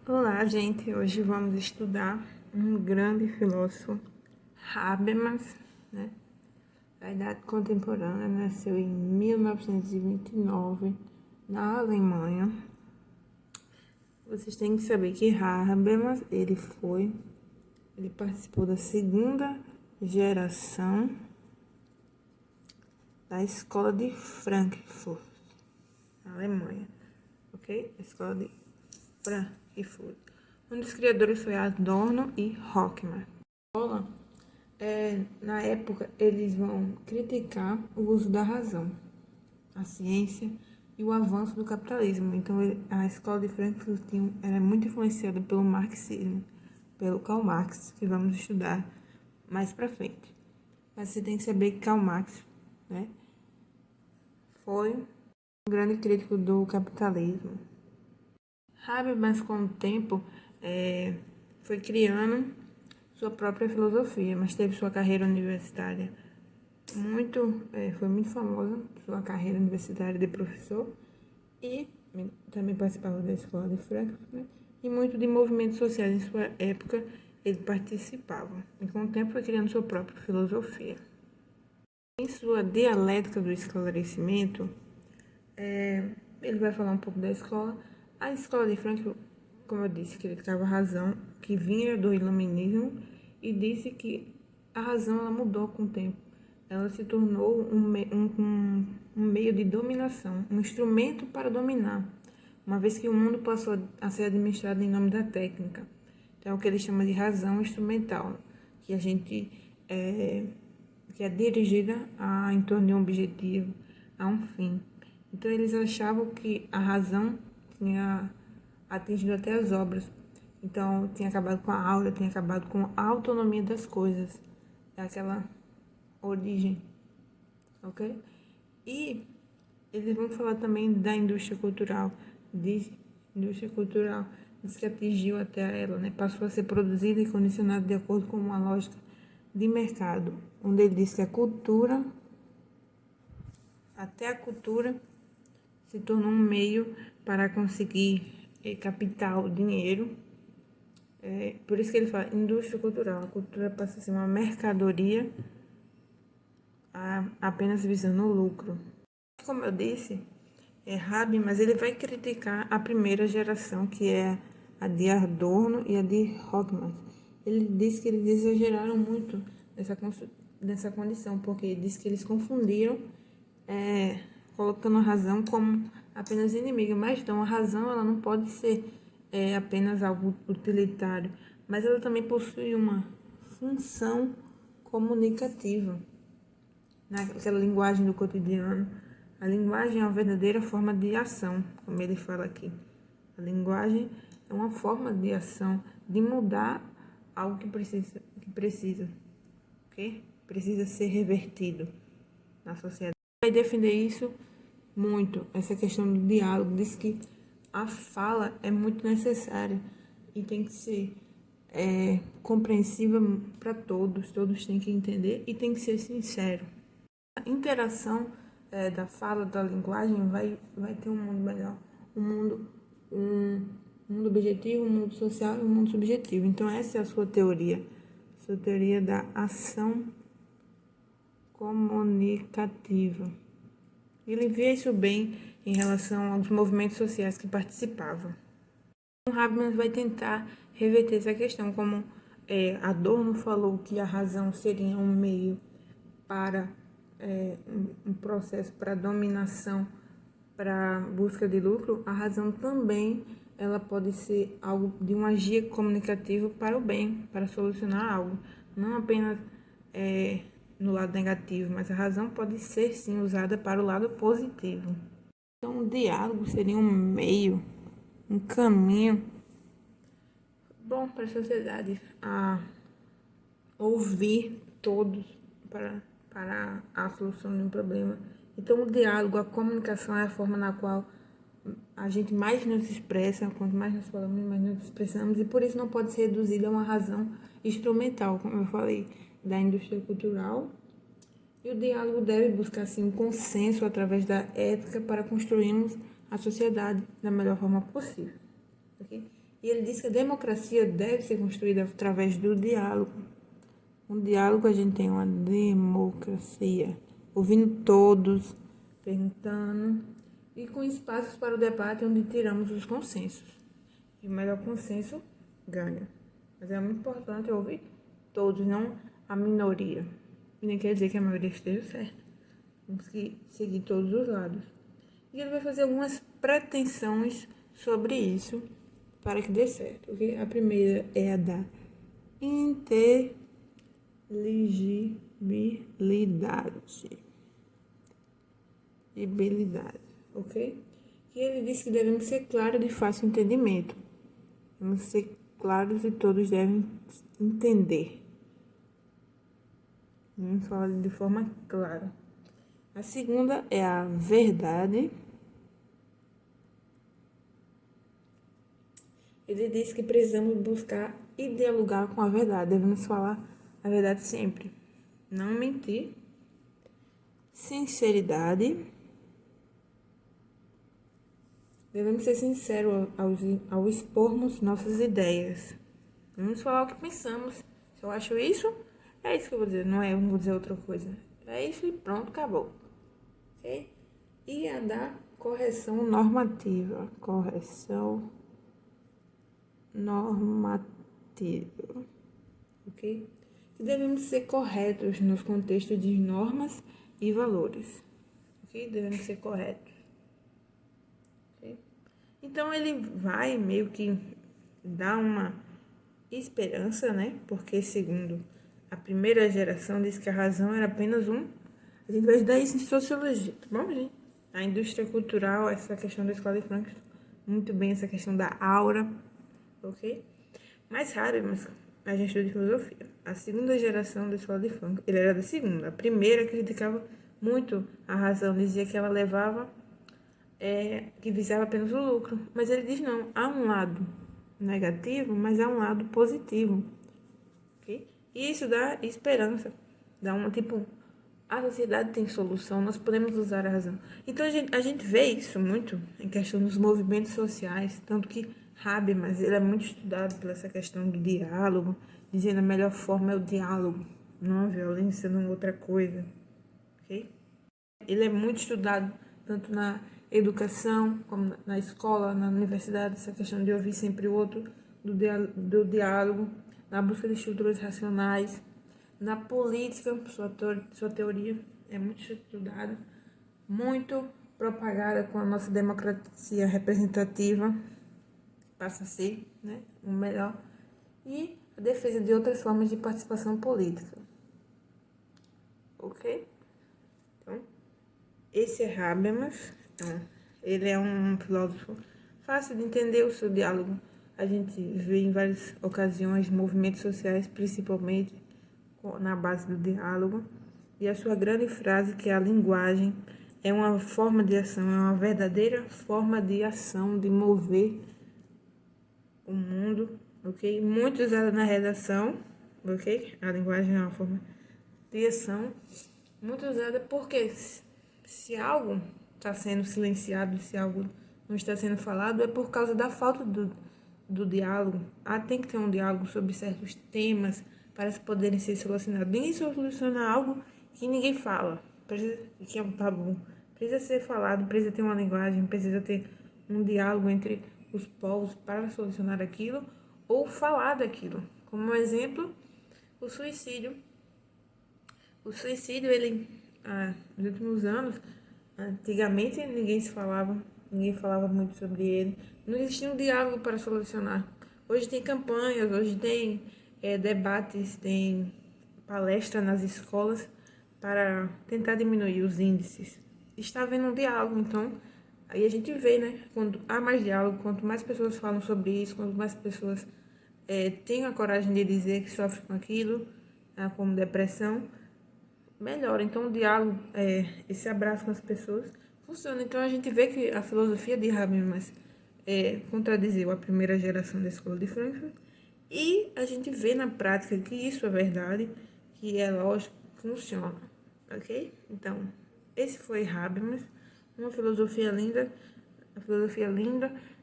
Olá, gente. Hoje vamos estudar um grande filósofo, Habermas, né? Da Idade Contemporânea, nasceu em 1929 na Alemanha. Vocês têm que saber que Habermas, ele participou da segunda geração da Escola de Frankfurt, na Alemanha, ok? A Escola de Frankfurt. Um dos criadores foi Adorno e Horkheimer. Na época, eles vão criticar o uso da razão, a ciência e o avanço do capitalismo. Então, a escola de Frankfurt era muito influenciada pelo marxismo, pelo Karl Marx, que vamos estudar mais para frente. Mas você tem que saber que Karl Marx, né, foi um grande crítico do capitalismo. Habermas, com o tempo, foi criando sua própria filosofia, mas teve sua carreira universitária foi muito famosa, sua carreira universitária de professor, e também participava da escola de Frankfurt, né? E muito de movimentos sociais em sua época ele participava, e com o tempo foi criando sua própria filosofia. Em sua dialética do esclarecimento, ele vai falar um pouco da escola. A escola de Frankfurt, como eu disse, criticava a razão que vinha do iluminismo e disse que a razão ela mudou com o tempo. Ela se tornou um meio de dominação, um instrumento para dominar, uma vez que o mundo passou a ser administrado em nome da técnica. Então, é o que ele chama de razão instrumental, que a gente que é dirigida em torno de um objetivo, a um fim. Então, eles achavam que a razão tinha atingido até as obras. Então, tinha acabado com a aura, tinha acabado com a autonomia das coisas. É aquela origem, ok? E eles vão falar também da indústria cultural. Diz que atingiu até ela, né? Passou a ser produzida e condicionada de acordo com uma lógica de mercado, onde ele diz que até a cultura se tornou um meio para conseguir capital, dinheiro. Por isso que ele fala indústria cultural. A cultura passa a ser uma mercadoria apenas visando o lucro. Como eu disse, Habermas ele vai criticar a primeira geração, que é a de Adorno e a de Horkheimer. Ele diz que eles exageraram muito nessa condição, porque ele diz que eles confundiram, colocando a razão como apenas inimiga. Mas não, a razão ela não pode ser apenas algo utilitário, mas ela também possui uma função comunicativa naquela linguagem do cotidiano. A linguagem é uma verdadeira forma de ação, como ele fala aqui. A linguagem é uma forma de ação, de mudar algo que precisa, ok? Precisa ser revertido na sociedade. Vai defender isso muito, essa questão do diálogo. Diz que a fala é muito necessária e tem que ser compreensiva para todos têm que entender e tem que ser sincero. A interação da fala, da linguagem, vai ter um mundo melhor, um mundo objetivo, um mundo social e um mundo subjetivo. Então, essa é a sua teoria da ação comunicativa. Ele via isso bem em relação aos movimentos sociais que participavam. O Habermas vai tentar reverter essa questão, como Adorno falou que a razão seria um meio para um processo para dominação, para busca de lucro. A razão também ela pode ser algo de um agir comunicativo para o bem, para solucionar algo, não apenas no lado negativo, mas a razão pode ser sim usada para o lado positivo. Então, o diálogo seria um meio, um caminho bom para a sociedade a ouvir todos para a solução de um problema. Então, o diálogo, a comunicação é a forma na qual a gente mais nos expressa, quanto mais nós falamos, mais nós expressamos, e por isso não pode ser reduzida a uma razão instrumental, como eu falei, da indústria cultural. E o diálogo deve buscar, assim, um consenso através da ética para construirmos a sociedade da melhor forma possível. Okay? E ele diz que a democracia deve ser construída através do diálogo. Um diálogo, a gente tem uma democracia, ouvindo todos, perguntando e com espaços para o debate onde tiramos os consensos. E o melhor consenso ganha. Mas é muito importante ouvir todos, não a minoria. E nem quer dizer que a maioria esteja certa. Temos que seguir todos os lados. E ele vai fazer algumas pretensões sobre isso para que dê certo. Okay? A primeira é a da inteligibilidade. Ok? E ele disse que devemos ser claros de fácil entendimento. Devemos ser claros e todos devem entender. Vamos falar de forma clara. A segunda é a verdade. Ele diz que precisamos buscar e dialogar com a verdade. Devemos falar a verdade sempre. Não mentir. Sinceridade. Devemos ser sinceros ao expormos nossas ideias. Devemos falar o que pensamos. Se eu acho isso, é isso que eu vou dizer. Eu não vou dizer outra coisa. É isso e pronto, acabou. Ok? E a da correção normativa. Correção normativa. Ok? E devemos ser corretos nos contextos de normas e valores. Ok? Devemos ser corretos. Okay? Então ele vai meio que dar uma esperança, né? Porque segundo a primeira geração diz que a razão era apenas um. A gente vai estudar isso em sociologia, tá bom, gente? A indústria cultural, essa questão da escola de Frankfurt, muito bem essa questão da aura, ok? Mais raro, mas a gente estuda de filosofia. A segunda geração da escola de Frankfurt, ele era da segunda. A primeira criticava muito a razão, dizia que ela levava, que visava apenas o lucro. Mas ele diz não, há um lado negativo, mas há um lado positivo. Okay? E isso dá esperança, dá uma tipo, a sociedade tem solução, nós podemos usar a razão. Então a gente vê isso muito em questão dos movimentos sociais, tanto que Habermas, ele é muito estudado por essa questão do diálogo, dizendo a melhor forma é o diálogo, não a violência, não outra coisa. Okay? Ele é muito estudado tanto na educação, como na escola, na universidade, essa questão de ouvir sempre o outro, do diálogo, na busca de estruturas racionais, na política, sua teoria é muito estudada, muito propagada com a nossa democracia representativa, passa a ser, né, o melhor, e a defesa de outras formas de participação política. Ok? Então, esse é Habermas. Então, ele é um filósofo fácil de entender. O seu diálogo a gente vê em várias ocasiões, movimentos sociais, principalmente na base do diálogo. E a sua grande frase, que é a linguagem, é uma forma de ação, é uma verdadeira forma de ação, de mover o mundo, ok? Muito usada na redação, ok? A linguagem é uma forma de ação, muito usada porque se algo está sendo silenciado, se algo não está sendo falado, é por causa da falta do diálogo. Tem que ter um diálogo sobre certos temas para poderem ser solucionados. Ninguém soluciona algo que ninguém fala, que é um tabu. Precisa ser falado, precisa ter uma linguagem, precisa ter um diálogo entre os povos para solucionar aquilo ou falar daquilo. Como exemplo, o suicídio. O suicídio, ele, nos últimos anos, antigamente ninguém falava muito sobre ele, não existia um diálogo para solucionar. Hoje tem campanhas, hoje tem debates, tem palestra nas escolas para tentar diminuir os índices. Está havendo um diálogo, então, aí a gente vê, né, quando há mais diálogo, quanto mais pessoas falam sobre isso, quanto mais pessoas têm a coragem de dizer que sofrem com aquilo, como depressão, melhor. Então, o diálogo, esse abraço com as pessoas, funciona. Então, a gente vê que a filosofia de Habermas contradiziu a primeira geração da escola de Frankfurt e a gente vê na prática que isso é verdade, que é lógico, funciona. Ok? Então, esse foi Habermas, uma filosofia linda,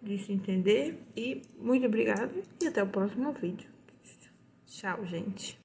de se entender. E muito obrigada e até o próximo vídeo. Tchau, gente.